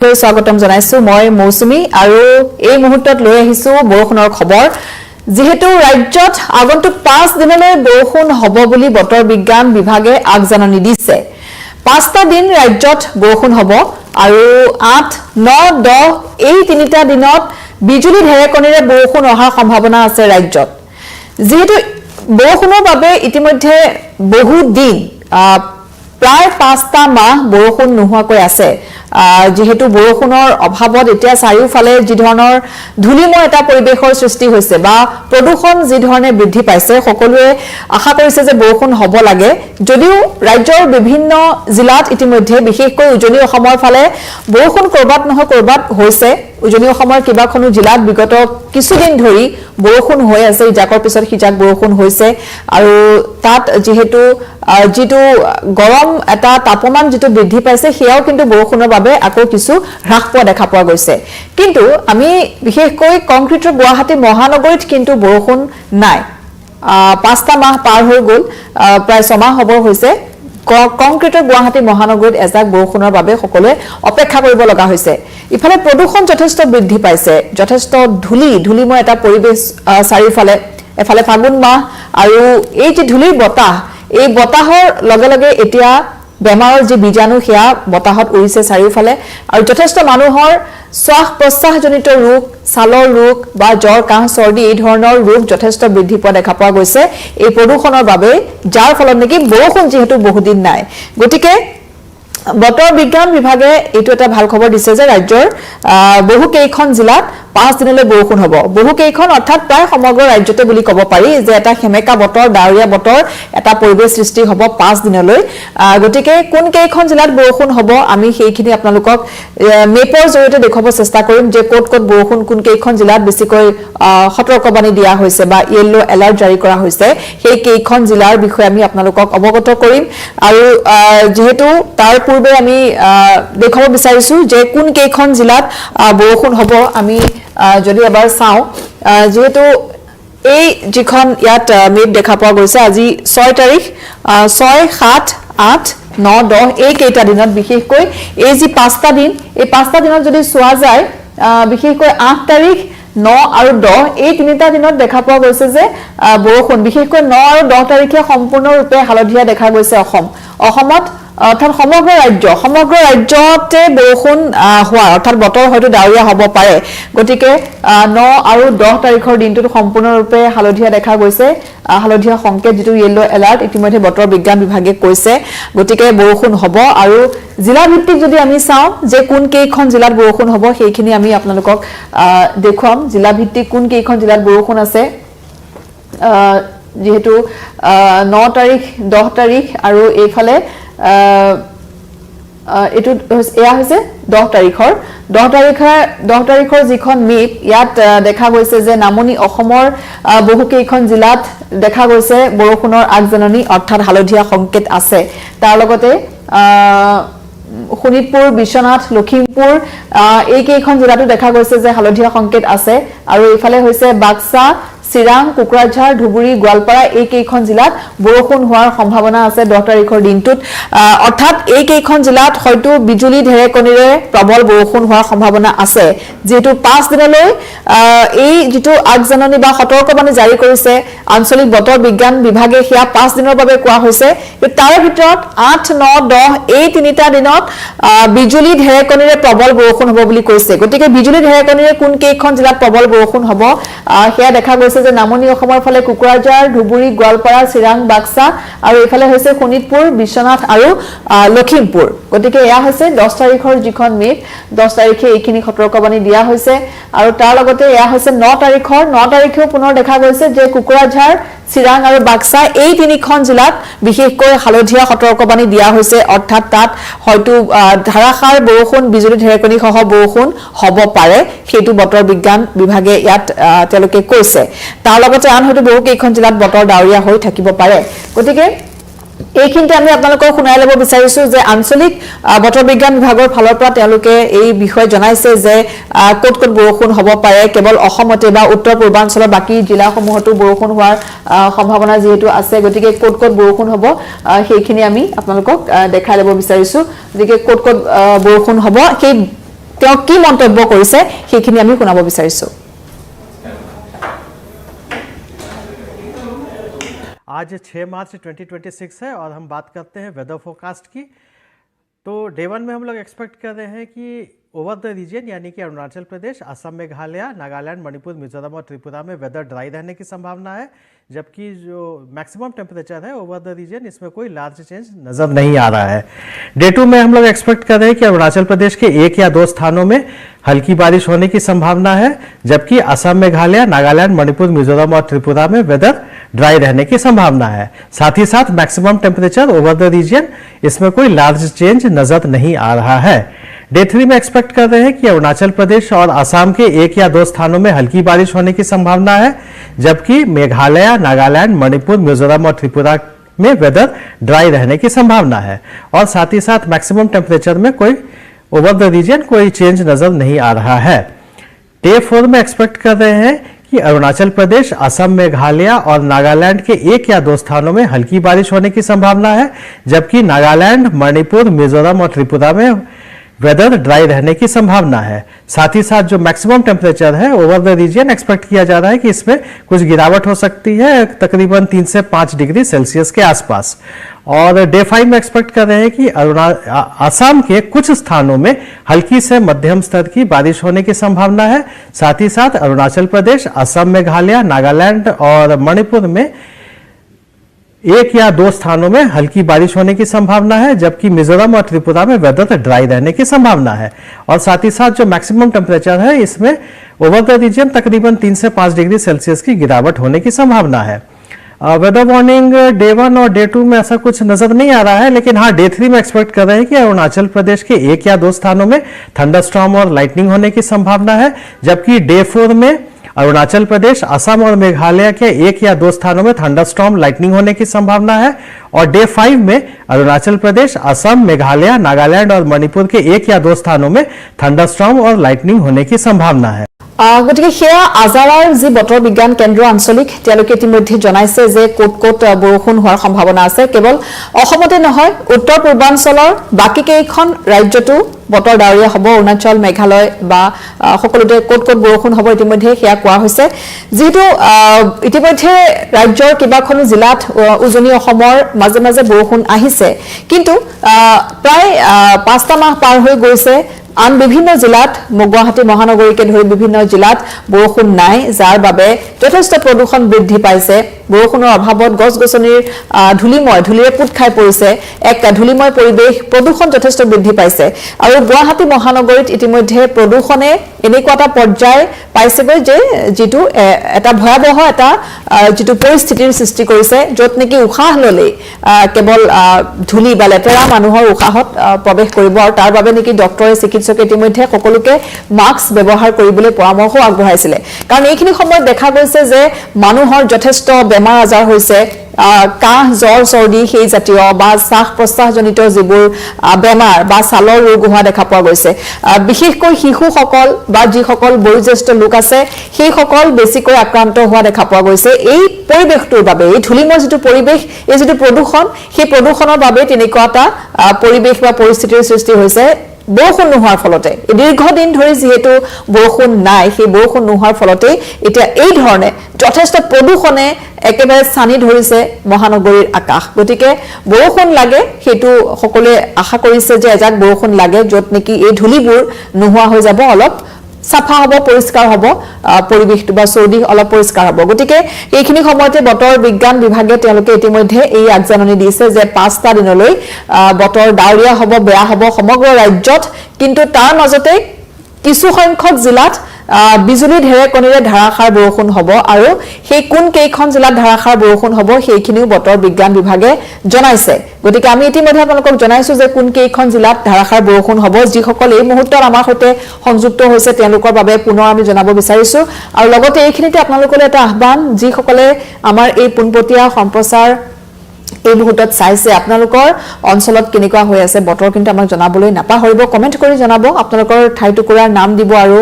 স্বাগতম জনাইছো মই মৌসুমী আৰু এই মুহূৰ্তত লৈ আহিছো বৰষুণৰ খবৰ যেহেতু ৰাজ্যত আগন্তুক 5 দিনলৈ বৰষুণ হ'ব বুলি বতৰ বিজ্ঞান বিভাগে আগজাননী দিছে 5টা দিন ৰাজ্যত বৰষুণ হ'ব আৰু 8 9 10 এই তিনিটা দিনত বিজুলী ঢেৰেকণিৰে বৰষুণ অহাৰ সম্ভাৱনা আছে ৰাজ্যত যেহেতু বৰষুণৰ বাবে ইতিমধ্যে বহু দিন প্ৰায় 5টা মাহ বৰষুণ নোহোৱাকৈ আছে যেহেতু বৰষুণৰ অভাৱত এতিয়া চাৰিওফালে যি ধৰণৰ ধূলিময় এটা পৰিবেশৰ সৃষ্টি হৈছে বা প্ৰদূষণ যি ধৰণে বৃদ্ধি পাইছে সকলোৱে আশা কৰিছে যে বৰষুণ হ'ব লাগে যদিও ৰাজ্যৰ বিভিন্ন জিলাত ইতিমধ্যে বিশেষকৈ উজনি অসমৰ ফালে বৰষুণ কৰবাত নহয় কৰবাত হৈছে উজনি অসমৰ কিবাখনো জিলাত বিগত কিছুদিন ধৰি বৰষুণ হৈ আছে ইজাকৰ পিছত হিজাক বৰষুণ হৈছে আৰু তাত যেহেতু যেটো গৰম এটা তাপমান যেটো বৃদ্ধি পাইছে সেয়াও কিন্তু বৰষুণৰ বাবে আকৌ কিছু হ্ৰাস পোৱা দেখা পোৱা গৈছে কিন্তু আমি বিশেষকৈ কংক্ৰিটৰ গুৱাহাটী মহানগৰীত কিন্তু বৰষুণ নাই 5টা মাহ পাৰ হৈ গল প্ৰায় 6 মাহ হ'ব হৈছে কংক্ৰিটৰ গুৱাহাটী মহানগৰীত এজাক বৰষুণৰ বাবে সকলোৱে অপেক্ষা কৰিব লগা হৈছে ইফালে প্ৰদূষণ যথেষ্ট বৃদ্ধি পাইছে যথেষ্ট ধূলিময় এটা পৰিবেশ চাৰিওফালে এফালে ফাগুন মাহ আৰু এই যে ধূলিৰ বতাহ এই বতাহৰ লগে লগে এতিয়া বেমাৰৰ যে বীজাণু সেয়া বতাহত উৰিছে চাৰিওফালে আৰু যথেষ্ট মানুহৰ শ্বাস প্ৰশ্বাসজনিত ৰোগ ছালৰ ৰোগ বা জ্বৰ কাহ চৰ্দি এই ধৰণৰ ৰোগ যথেষ্ট বৃদ্ধি পোৱা দেখা পোৱা গৈছে এই প্ৰদূষণৰ বাবে যাৰ ফলত নেকি বৰষুণ যেহেতু বহুদিন নাই গতিকে বতৰ বিজ্ঞান বিভাগে এটো এটা ভাল খবৰ দিছে যে ৰাজ্যৰ বহু কেইখন জিলাত 5 দিনলৈ বৰষুণ হ'ব বহু কেইখন অৰ্থাৎ প্ৰায় সমগ্ৰ ৰাজ্যতে বুলি ক'ব পাৰি যে এটা হেমেকা বতৰ ডাৱৰীয়া বতৰ এটা পৰিবেশ সৃষ্টি হ'ব 5 দিনলৈ গতিকে কোন কেইখন জিলাত বৰষুণ হ'ব আমি সেইখিনি আপোনালোকক মেপৰ জৰিয়তে দেখাব চেষ্টা কৰিম যে ক'ত বৰষুণ কোন কেইখন জিলাত বেছিকৈ সতৰ্কবাণী দিয়া হৈছে বা ইয়েলো এলাৰ্ট জাৰি কৰা হৈছে সেই কেইখন জিলাৰ বিষয়ে আমি আপোনালোকক অৱগত কৰিম আৰু যেহেতু তাৰ পূৰ্বে আমি দেখাব বিচাৰিছো যে কোন কেইখন জিলাত বৰষুণ হ'ব আমি যদি এবাৰ চাও যেহেতু এই যিখন ইয়াত মেপ দেখা পোৱা গৈছে আজি 6 তাৰিখ 6 7 8 9 10 এই কেইটা দিনত বিশেষকৈ এই যি 5টা দিন এই 5টা দিনত যদি চোৱা যায় বিশেষকৈ 8 তাৰিখ 9 আৰু 10 এই তিনিটা দিনত দেখা পোৱা গৈছে যে বৰষুণ বিশেষকৈ 9 আৰু 10 তাৰিখে সম্পূৰ্ণৰূপে হালধীয়া দেখা গৈছে অসমত অৰ্থাৎ সমগ্ৰ ৰাজ্যতে বৰষুণ হোৱা অৰ্থাৎ বতৰ হয়তো ডাৱৰীয়া হ'ব পাৰে গতিকে 9 আৰু 10 তাৰিখৰ দিনটো সম্পূৰ্ণৰূপে হালধীয়া দেখা গৈছে হালধীয়া সংকেত যেটো ইয়েলো এলাৰ্ট ইতিমধ্যে বতৰ বিজ্ঞান বিভাগে কৈছে গতিকে বৰষুণ হ'ব আৰু জিলা ভিত্তিক যদি আমি চাও যে কোন কেইখন জিলাত বৰষুণ হ'ব সেইখিনি আমি আপোনালোকক দেখুৱাম জিলা ভিত্তিক কোন কেইখন জিলাত বৰষুণ আছে যেহেতু 9 তাৰিখ 10 তাৰিখ আৰু এইফালে এটো এয়া হৈছে 10 তাৰিখৰ যিখন মেপ ইয়াত দেখা গৈছে যে নামনি অসমৰ বহু কেইখন জিলাত দেখা গৈছে বৰষুণৰ আগজাননী অৰ্থাৎ হালধীয়া সংকেত আছে তাৰ লগতে শোণিতপুৰ বিশ্বনাথ লখিমপুৰ এই কেইখন জিলাতো দেখা গৈছে যে হালধীয়া সংকেত আছে আৰু ইফালে হৈছে বাক্সা চিৰাং কোকৰাঝাৰ ধুবুৰী গোৱালপাৰা এই কেইখন জিলাত বৰষুণ হোৱাৰ সম্ভাৱনা আছে 10 তাৰিখৰ দিনটোত অৰ্থাৎ এই কেইখন জিলাত হয়তো বিজুলী ঢেৰেকণিৰে প্ৰবল বৰষুণ হোৱাৰ সম্ভাৱনা আছে যেটো 5 দিনলৈ এই যেটো আগজাননী বা সতৰ্কবাণী জাৰি কৰিছে আঞ্চলিক বতৰ বিজ্ঞান বিভাগে সেয়া 5 দিনৰ বাবে কোৱা হৈছে তাৰ ভিতৰত 8 9 10 এই তিনিটা দিনত বিজুলী ঢেৰেকণিৰে প্ৰবল বৰষুণ হ'ব বুলি কৈছে গতিকে বিজুলী ঢেৰেকণিৰে কোন কেইখন জিলাত প্ৰবল বৰষুণ হ'ব সেয়া দেখা গৈছে যে নামনি অসমৰ ফালে কোকৰাঝাৰ ধুবুৰী গোৱালপাৰা চিৰাং বাক্সা আৰু ইফালে হৈছে শোণিতপুৰ বিশ্বনাথ আৰু লখিমপুৰ গতিকে এয়া হৈছে 10 তাৰিখৰ যিখন মেপ 10 তাৰিখে এইখিনি সতৰ্কবাণী দিয়া হৈছে আৰু তাৰ লগতে এয়া হৈছে 9 তাৰিখেও পুনৰ দেখা গৈছে যে কোকৰাঝাৰ চিৰাং আৰু বাক্সা এই তিনিখন জিলাত বিশেষকৈ হালধীয়া সতৰ্কবাণী দিয়া হৈছে অৰ্থাৎ তাত হয়তো ধাৰাসাৰ বৰষুণ বিজুলী ঢেৰেকণি সহ বৰষুণ হ'ব পাৰে সেইটো বতৰ বিজ্ঞান বিভাগে ইয়াত তেওঁলোকে কৈছে তাৰ লগতে আন হয়তো বহু কেইখন জিলাত বতৰ ডাৱৰীয়া হৈ থাকিব পাৰে গতিকে এইখিনিতে আমি আপোনালোকক শুনাই ল'ব বিচাৰিছো যে আঞ্চলিক বতৰ বিজ্ঞান বিভাগৰ ফালৰ পৰা তেওঁলোকে এই বিষয় জনাইছে যে ক'ত বৰষুণ হ'ব পাৰে কেৱল অসমতে বা উত্তৰ পূৰ্বাঞ্চলৰ বাকি জিলাসমূহতো বৰষুণ হোৱাৰ সম্ভাৱনা যেহেতু আছে গতিকে ক'ত বৰষুণ হ'ব সেইখিনি আমি আপোনালোকক দেখাই ল'ব বিচাৰিছো গতিকে ক'ত বৰষুণ হ'ব সেই তেওঁ কি মন্তব্য কৰিছে সেইখিনি আমি শুনাব বিচাৰিছো। आज 6 मार्च 2026 है और हम बात करते हैं वेदर फोरकास्ट की। तो डे 1 में हम लोग एक्सपेक्ट कर रहे हैं कि ओवर द रीजन यानी कि अरुणाचल प्रदेश, असम, मेघालय, नागालैंड, मणिपुर, मिजोरम और त्रिपुरा में वेदर ड्राई रहने की संभावना है, जबकि जो मैक्सिमम टेम्परेचर है ओवर द रीजन इसमें कोई लार्ज चेंज नज़र नहीं आ रहा है। डे 2 में हम लोग एक्सपेक्ट कर रहे हैं कि अरुणाचल प्रदेश के 1 या 2 स्थानों में हल्की बारिश होने की संभावना है, जबकि असम, मेघालय, नागालैंड, मणिपुर, मिजोरम और त्रिपुरा में वेदर ड्राई रहने की संभावना है। साथ ही साथ maximum temperature over the region इसमें कोई लार्ज चेंज नजर नहीं आ रहा है। डे 3 में एक्सपेक्ट कर रहे हैं कि अरुणाचल प्रदेश और असम के 1 या 2 स्थानों में हल्की बारिश होने की संभावना है, जबकि मेघालय, नागालैंड, मणिपुर, मिजोरम और त्रिपुरा में वेदर ड्राई रहने की संभावना है। और साथ ही साथ मैक्सिमम टेम्परेचर में कोई ओवर द रीजन कोई चेंज नजर नहीं आ रहा है। डे 4 में एक्सपेक्ट कर रहे हैं कि अरुणाचल प्रदेश, असम, मेघालय और नागालैंड के 1 या 2 स्थानों में हल्की बारिश होने की संभावना है, जबकि नागालैंड, मणिपुर, मिजोरम और त्रिपुरा में वेदर ड्राई रहने की संभावना है। साथ ही साथ जो मैक्सिमम टेम्परेचर है ओवर द रीजन एक्सपेक्ट किया जा रहा है कि इसमें कुछ गिरावट हो सकती है, तकरीबन 3 से 5 डिग्री सेल्सियस के आसपास। और डे 5 में एक्सपेक्ट कर रहे हैं कि असम के कुछ स्थानों में हल्की से मध्यम स्तर की बारिश होने की संभावना है। साथ ही साथ अरुणाचल प्रदेश, असम, मेघालय, नागालैंड और मणिपुर में 1 या 2 स्थानों में हल्की बारिश होने की संभावना है, जबकि मिजोरम और त्रिपुरा में वेदर ड्राई रहने की संभावना है। और साथ ही साथ जो मैक्सिमम टेम्परेचर है इसमें ओवर द रीजन तकरीबन 3 से 5 डिग्री सेल्सियस की गिरावट होने की संभावना है। वेदर वार्निंग डे 1 और डे 2 में ऐसा कुछ नजर नहीं आ रहा है, लेकिन हाँ डे 3 में एक्सपेक्ट कर रहे हैं कि अरुणाचल प्रदेश के 1 या 2 स्थानों में थंडरस्टॉर्म और लाइटनिंग होने की संभावना है, जबकि डे 4 में अरुणाचल प्रदेश, असम और मेघालय के 1 या 2 स्थानों में थंडरस्टॉर्म लाइटनिंग होने की संभावना है। और डे 5 में अरुणाचल प्रदेश, असम, मेघालय, नागालैंड और मणिपुर के 1 या 2 स्थानों में थंडरस्टॉर्म और लाइटनिंग होने की संभावना है। গতিকে সেয়া আজাৰাৰ যি বতৰ বিজ্ঞান কেন্দ্ৰ আঞ্চলিক তেওঁলোকে ইতিমধ্যে জনাইছে যে ক'ত ক'ত বৰষুণ হোৱাৰ সম্ভাৱনা আছে। কেৱল অসমতে নহয়, উত্তৰ পূৰ্বাঞ্চলৰ বাকী কেইখন ৰাজ্যতো বতৰ ডাৱৰীয়া হ'ব। অৰুণাচল, মেঘালয় বা সকলোতে ক'ত ক'ত বৰষুণ হ'ব ইতিমধ্যে সেয়া কোৱা হৈছে। যিহেতু ইতিমধ্যে ৰাজ্যৰ কেইবাখনো জিলাত উজনি অসমৰ মাজে মাজে বৰষুণ আহিছে, কিন্তু প্ৰায় 5টা মাহ পাৰ হৈ গৈছে। আন বিভিন্ন জিলাত গুৱাহাটী মহানগৰীকে ধৰি বিভিন্ন জিলাত বৰষুণ নাই, যাৰ বাবে যথেষ্ট প্ৰদূষণ বৃদ্ধি পাইছে। বৰষুণৰ অভাৱত গছ-গছনিৰ ধূলিৰে পুত খাই পৰিছে, এক ধূলিময় পৰিৱেশ, প্ৰদূষণ যথেষ্ট বৃদ্ধি পাইছে। আৰু গুৱাহাটী মহানগৰীত ইতিমধ্যে প্ৰদূষণে এনেকুৱা এটা পৰ্যায় পাইছেগৈ যে যিটো এটা ভয়াৱহ এটা যিটো পৰিস্থিতিৰ সৃষ্টি কৰিছে, য'ত নেকি উশাহ ল'লেই কেৱল ধূলি বা লেতেৰা মানুহৰ উশাহত প্ৰৱেশ কৰিব। আৰু তাৰ বাবে নেকি ডক্টৰে চিকিৎসকে ইতিমধ্যে সকলোকে মাস্ক ব্যৱহাৰ কৰিবলৈ পৰামৰ্শ আগবঢ়াইছিলে। কাৰণ এইখিনি সময়ত দেখা গৈছে যে মানুহৰ যথেষ্ট বেমাৰ আজাৰ হৈছে, কাহ, জ্বৰ, চৰ্দি সেই জাতীয় বা শ্বাস প্ৰশ্বাসজনিত যিবোৰ বেমাৰ বা ছালৰ ৰোগ হোৱা দেখা পোৱা গৈছে। বিশেষকৈ শিশুসকল বা যিসকল বয়োজ্যেষ্ঠ লোক আছে সেইসকল বেছিকৈ আক্ৰান্ত হোৱা দেখা পোৱা গৈছে। এই পৰিৱেশটোৰ বাবে, এই ধূলিময় যিটো পৰিৱেশ, এই যিটো প্ৰদূষণ, সেই প্ৰদূষণৰ বাবে তেনেকুৱা এটা পৰিৱেশ বা পৰিস্থিতিৰ সৃষ্টি হৈছে। বৰষুণ নোহোৱাৰ ফলতে দীৰ্ঘদিন ধৰি যিহেতু বৰষুণ নাই, সেই বৰষুণ নোহোৱাৰ ফলতে এতিয়া এই ধৰণে যথেষ্ট প্ৰদূষণে একেবাৰে চানি ধৰিছে মহানগৰীৰ আকাশ। গতিকে বৰষুণ লাগে, সেইটো সকলোৱে আশা কৰিছে যে এজাক বৰষুণ লাগে, য'ত নেকি এই ধূলিবোৰ নোহোৱা হৈ যাব, অলপ চাফা হ'ব, পৰিষ্কাৰ হ'ব পৰিৱেশটো বা চৌদিশ অলপ পৰিষ্কাৰ হ'ব। গতিকে এইখিনি সময়তে বতৰ বিজ্ঞান বিভাগে তেওঁলোকে ইতিমধ্যে এই আগজাননী দিছে যে 5টা দিনলৈ বতৰ ডাৱৰীয়া হ'ব, বেয়া হ'ব সমগ্ৰ ৰাজ্যত। কিন্তু তাৰ মাজতে কিছু সংখ্যক জিলাত বিজুলী ঢেৰেকণিৰে ধাৰাসাৰ বৰষুণ হ'ব, আৰু সেই কোন কেইখন জিলাত ধাৰাসাৰ বৰষুণ হ'ব সেইখিনিও বতৰ বিজ্ঞান বিভাগে জনাইছে। গতিকে আমি ইতিমধ্যে আপোনালোকক জনাইছো যে কোন কেইখন জিলাত ধাৰাসাৰ বৰষুণ হ'ব। যিসকল এই মুহূৰ্তত আমাৰ সৈতে সংযুক্ত হৈছে তেওঁলোকৰ বাবে পুনৰ আমি জনাব বিচাৰিছো। আৰু লগতে এইখিনিতে আপোনালোকলৈ এটা আহ্বান, যিসকলে আমাৰ এই পোনপটীয়া সম্প্ৰচাৰ এই মুহূৰ্তত চাইছে, আপোনালোকৰ অঞ্চলত কেনেকুৱা হৈ আছে বতৰ কিন্তু আমাক জনাবলৈ নাপাহৰিব। কমেণ্ট কৰি জনাব, আপোনালোকৰ ঠাই টুকুৰাৰ নাম দিব আৰু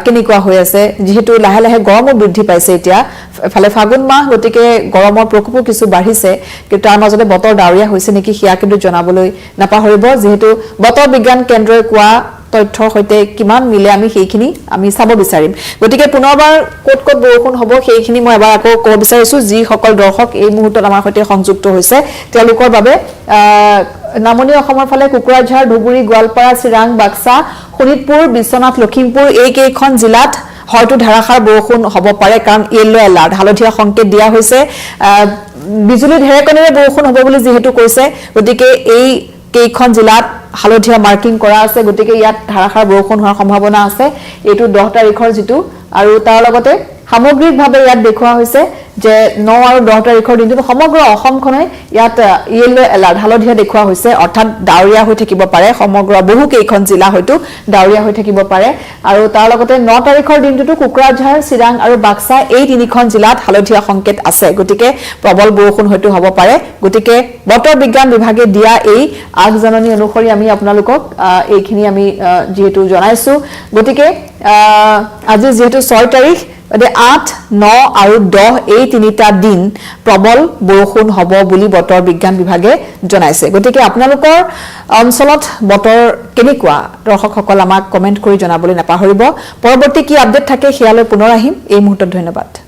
কেনেকুৱা হৈ আছে। যিহেতু লাহে লাহে গৰমো বৃদ্ধি পাইছে, এতিয়া এফালে ফাগুন মাহ, গতিকে গৰমৰ প্ৰকোপো কিছু বাঢ়িছে, কিন্তু তাৰ মাজতে বতৰ ডাৱৰীয়া হৈছে নেকি সেয়া কিন্তু জনাবলৈ নাপাহৰিব। যিহেতু বতৰ বিজ্ঞান কেন্দ্ৰই কোৱা তথ্যৰ সৈতে কিমান মিলে আমি চাব বিচাৰিম গতিকে পুনৰবাৰ ক'ত বৰষুণ হ'ব সেইখিনি মই এবাৰ আকৌ ক'ব বিচাৰিছো যি সকল দৰ্শক এই মুহূৰ্তত আমাৰ সৈতে সংযুক্ত হৈছে তেওঁলোকৰ বাবে নামনি অসমৰ ফালে কুকুৰাঝাৰ ধুবুৰী গোৱালপাৰা চিৰাং বাক্সা শোণিতপুৰ বিশ্বনাথ লখিমপুৰ এই কেইখন জিলাত হয়তো ধাৰাসাৰ বৰষুণ হ'ব পাৰে কাৰণ ইয়েলো এলাৰ্ট হালধীয়া সংকেত দিয়া হৈছে বিজুলী ঢেৰেকণিৰে বৰষুণ হ'ব বুলি যেহেতু কৈছে গতিকে এই কেইখন জিলাত হালধীয়া মাৰ্কিং কৰা আছে গতিকে ইয়াত ধাৰাসাৰ বৰষুণ হোৱাৰ সম্ভাৱনা আছে এইটো 10 তাৰিখৰ যেটো আৰু তাৰ লগতে সামগ্ৰিকভাৱে ইয়াত দেখুওৱা হৈছে যে 9 আৰু 10 তাৰিখৰ দিনটো সমগ্ৰ অসমখনে ইয়াত ইয়েলো এলাৰ্ট হালধীয়া দেখুওৱা হৈছে অৰ্থাৎ ডাৱৰীয়া হৈ থাকিব পাৰে সমগ্ৰ বহু কেইখন জিলা হয়তো ডাৱৰীয়া হৈ থাকিব পাৰে আৰু তাৰ লগতে 9 তাৰিখৰ দিনটো কুকুৰাঝাৰ চিৰাং আৰু বাক্সা এই তিনিখন জিলাত হালধীয়া সংকেত আছে গতিকে প্ৰবল বৰষুণ হয়তো হ'ব পাৰে গতিকে বতৰ বিজ্ঞান বিভাগে দিয়া এই আগজাননী অনুসৰি আমি আপোনালোকক এইখিনি আমি যেহেতু জনাইছো গতিকে আজি যেহেতু 6 তাৰিখ 8, 9 আৰু 10 এই তিনিটা দিন প্ৰবল বৰষুণ হ'ব বুলি বতৰ বিজ্ঞান বিভাগে জনাইছে গতিকে আপোনালোকৰ অঞ্চলত বতৰ কেনেকুৱা দৰ্শকসকল আমাক কমেন্ট কৰি জনাবলৈ নাপাহৰিব পৰৱৰ্তী কি আপডেট থাকে হিয়ালৈ পুনৰ আহিম এই মুহূৰ্তত ধন্যবাদ